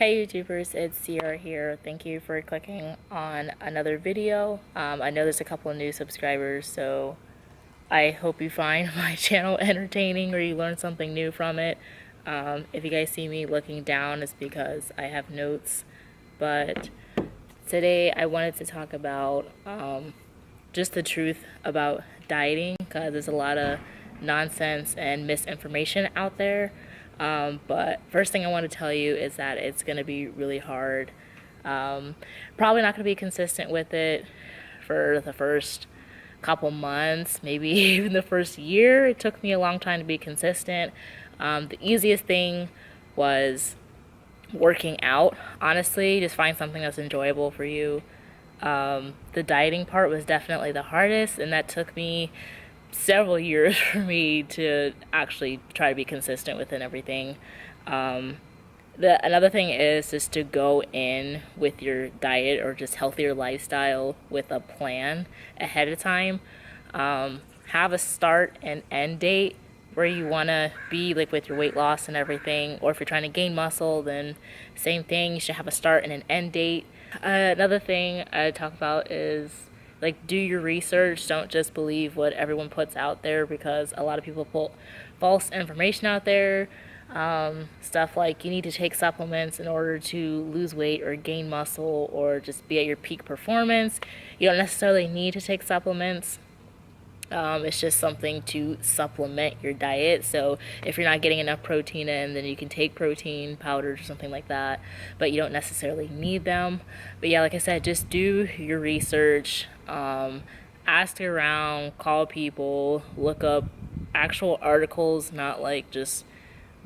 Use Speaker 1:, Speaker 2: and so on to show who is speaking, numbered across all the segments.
Speaker 1: Hey YouTubers, it's Sierra here. Thank you for clicking on another video. I know there's a couple of new subscribers, so I hope you find my channel entertaining or you learn something new from it. If you guys see me looking down, it's because I have notes. But today I wanted to talk about just the truth about dieting, because there's a lot of nonsense and misinformation out there. But first thing I want to tell you is that it's going to be really hard. Probably not going to be consistent with it for the first couple months, maybe even the first year. It took me a long time to be consistent. The easiest thing was working out, honestly. Just find something that's enjoyable for you. The dieting part was definitely the hardest, and that took me several years for me to actually try to be consistent with it and everything. Another thing is just to go in with your diet or just healthier lifestyle with a plan ahead of time. Have a start and end date where you want to be, like with your weight loss and everything, or if you're trying to gain muscle, then same thing, you should have a start and an end date. Another thing I talk about is, like, do your research. Don't just believe what everyone puts out there, because a lot of people put false information out there. Stuff like you need to take supplements in order to lose weight or gain muscle or just be at your peak performance. You don't necessarily need to take supplements. It's just something to supplement your diet. So if you're not getting enough protein in, then you can take protein powders or something like that, but you don't necessarily need them. But yeah, like I said, just do your research. Ask around, call people, look up actual articles, not like just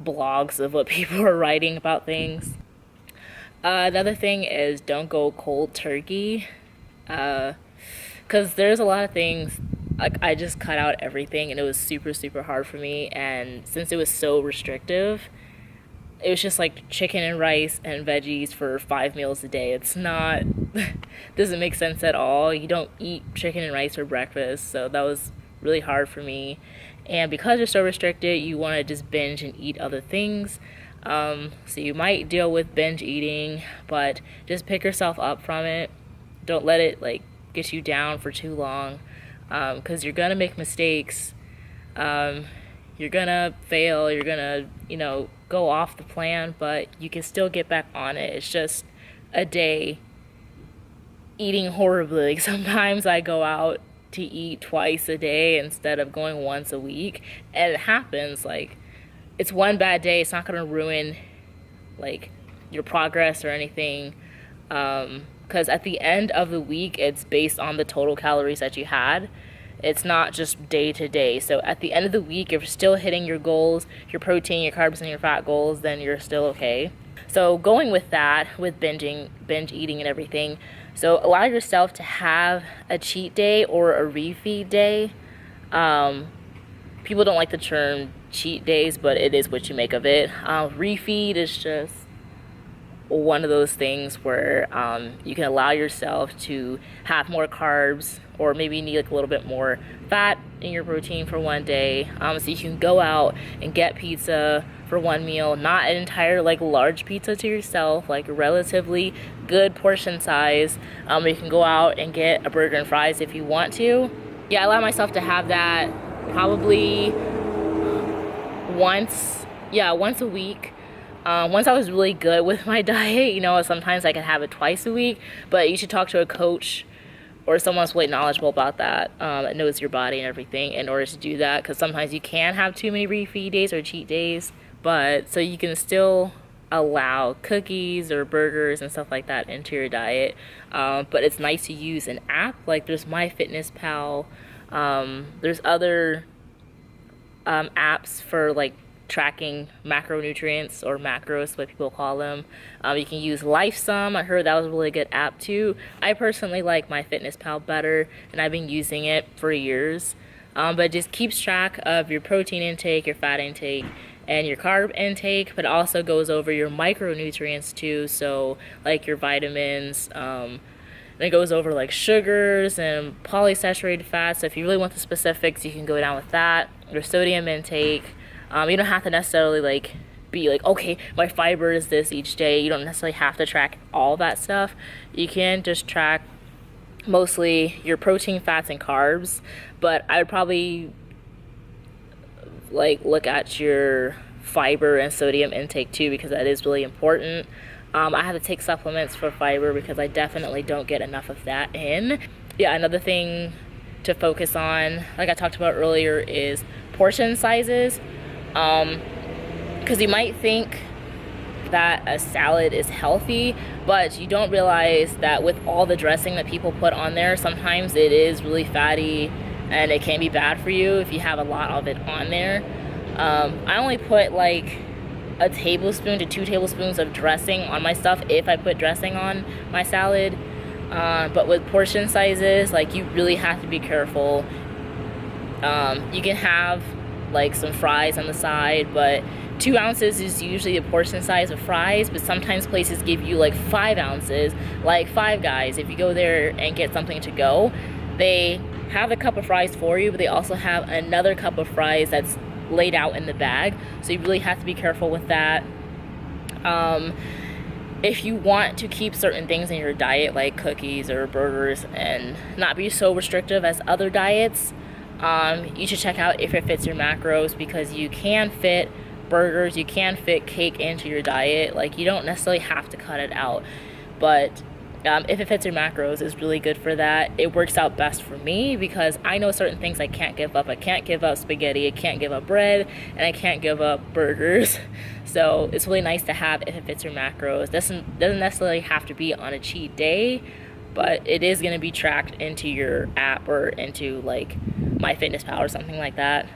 Speaker 1: blogs of what people are writing about things. Another thing is, don't go cold turkey, because there's a lot of things. Like, I just cut out everything, and it was super hard for me. And since it was so restrictive, it was just like chicken and rice and veggies for 5 meals a day. It's not doesn't make sense at all. You don't eat chicken and rice for breakfast, so that was really hard for me. And because you're so restricted, you want to just binge and eat other things. So you might deal with binge eating, but just pick yourself up from it. Don't let it like get you down for too long, because you're gonna make mistakes. You're gonna fail. You're gonna, go off the plan, but you can still get back on it. It's just a day eating horribly. Like, sometimes I go out to eat twice a day instead of going once a week, and it happens. Like, it's one bad day. It's not gonna ruin like your progress or anything, because at the end of the week, it's based on the total calories that you had. It's not just day to day. So at the end of the week, if you're still hitting your goals, your protein, your carbs, and your fat goals, then you're still okay. So going with that, with binge eating and everything, so allow yourself to have a cheat day or a refeed day. People don't like the term cheat days, but it is what you make of it. Refeed is just one of those things where you can allow yourself to have more carbs, or maybe you need like a little bit more fat in your protein for one day. So you can go out and get pizza for one meal, not an entire like large pizza to yourself, like a relatively good portion size. You can go out and get a burger and fries if you want to. Yeah, I allow myself to have that probably once a week. Once I was really good with my diet, sometimes I can have it twice a week, but you should talk to a coach or someone that's really knowledgeable about that, that knows your body and everything, in order to do that, because sometimes you can have too many refeed days or cheat days. But so you can still allow cookies or burgers and stuff like that into your diet, but it's nice to use an app. Like, there's MyFitnessPal, there's other apps for like tracking macronutrients, or macros, what people call them. You can use LifeSum. I heard that was a really good app too. I personally like MyFitnessPal better, and I've been using it for years. But it just keeps track of your protein intake, your fat intake, and your carb intake, but also goes over your micronutrients too. So like your vitamins, and it goes over like sugars and polysaturated fats. So if you really want the specifics, you can go down with that. Your sodium intake. You don't have to necessarily like be like, okay, my fiber is this each day. You don't necessarily have to track all that stuff. You can just track mostly your protein, fats, and carbs, but I would probably like look at your fiber and sodium intake too, because that is really important. I have to take supplements for fiber because I definitely don't get enough of that in. Yeah, another thing to focus on, like I talked about earlier, is portion sizes. Because you might think that a salad is healthy, but you don't realize that with all the dressing that people put on there, sometimes it is really fatty and it can be bad for you if you have a lot of it on there. I only put like a tablespoon to 2 tablespoons of dressing on my stuff if I put dressing on my salad. But with portion sizes, like, you really have to be careful. You can have like some fries on the side, but 2 ounces is usually a portion size of fries, but sometimes places give you like 5 ounces, like Five Guys. If you go there and get something to go, they have a cup of fries for you, but they also have another cup of fries that's laid out in the bag, so you really have to be careful with that. If you want to keep certain things in your diet, like cookies or burgers, and not be so restrictive as other diets, you should check out if it fits your macros, because you can fit burgers, you can fit cake into your diet. Like, you don't necessarily have to cut it out, but if it fits your macros, it's really good for that. It works out best for me because I know certain things I can't give up. I can't give up spaghetti, I can't give up bread, and I can't give up burgers. So it's really nice to have if it fits your macros. Doesn't necessarily have to be on a cheat day, but it is going to be tracked into your app or into like MyFitnessPal or something like that.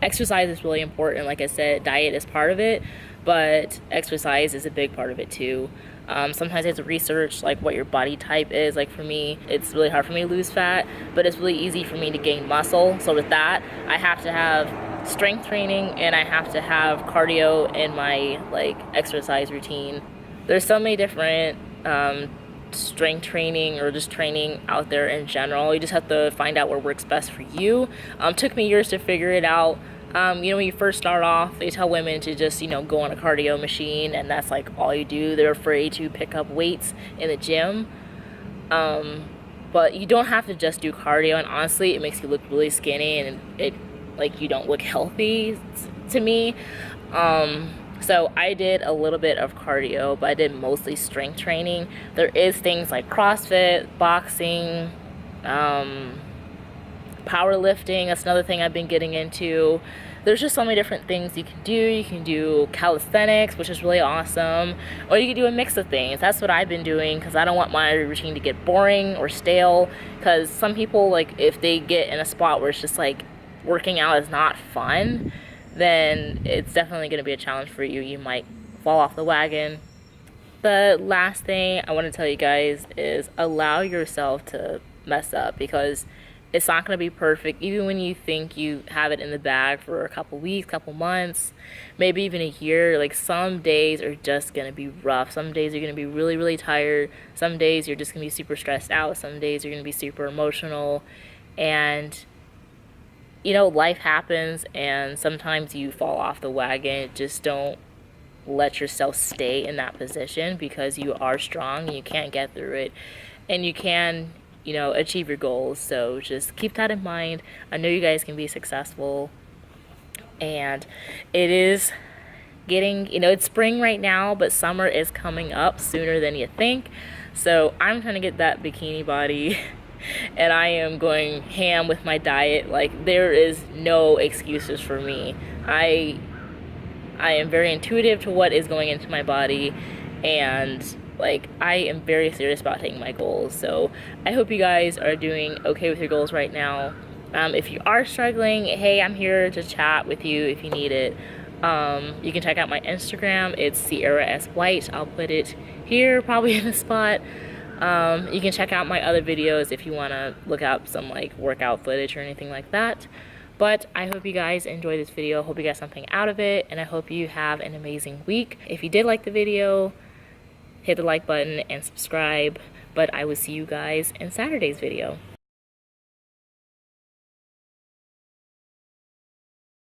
Speaker 1: Exercise is really important. Like I said, diet is part of it, but exercise is a big part of it too. Sometimes I have to research like what your body type is. Like for me, it's really hard for me to lose fat, but it's really easy for me to gain muscle. So with that, I have to have strength training and I have to have cardio in my like exercise routine. There's so many different strength training or just training out there in general. You just have to find out what works best for you. Took me years to figure it out. When you first start off, they tell women to just, go on a cardio machine, and that's like all you do. They're afraid to pick up weights in the gym. But you don't have to just do cardio, and honestly, it makes you look really skinny, and you don't look healthy to me. So I did a little bit of cardio, but I did mostly strength training. There is things like CrossFit, boxing, powerlifting. That's another thing I've been getting into. There's just so many different things you can do. You can do calisthenics, which is really awesome, or you can do a mix of things. That's what I've been doing because I don't want my routine to get boring or stale, because some people, like, if they get in a spot where it's just like working out is not fun, then it's definitely going to be a challenge for you. You might fall off the wagon. The last thing I want to tell you guys is allow yourself to mess up, because it's not going to be perfect. Even when you think you have it in the bag for a couple weeks, couple months, maybe even a year, like, some days are just going to be rough. Some days you're going to be really, really tired. Some days you're just going to be super stressed out. Some days you're going to be super emotional. And life happens, and sometimes you fall off the wagon. Just don't let yourself stay in that position, because you are strong and you can't get through it, and you can achieve your goals. So just keep that in mind. I know you guys can be successful, and it is getting, it's spring right now, but summer is coming up sooner than you think. So I'm trying to get that bikini body and I am going ham with my diet. Like, there is no excuses for me. I am very intuitive to what is going into my body, and I am very serious about hitting my goals. So I hope you guys are doing okay with your goals right now. If you are struggling, hey, I'm here to chat with you if you need it. You can check out my Instagram. It's Sierra S. White. I'll put it here, probably in the spot. You can check out my other videos if you want to look up some workout footage or anything like that. But I hope you guys enjoyed this video. Hope you got something out of it, and I hope you have an amazing week. If you did like the video, hit the like button and subscribe. But I will see you guys in Saturday's video.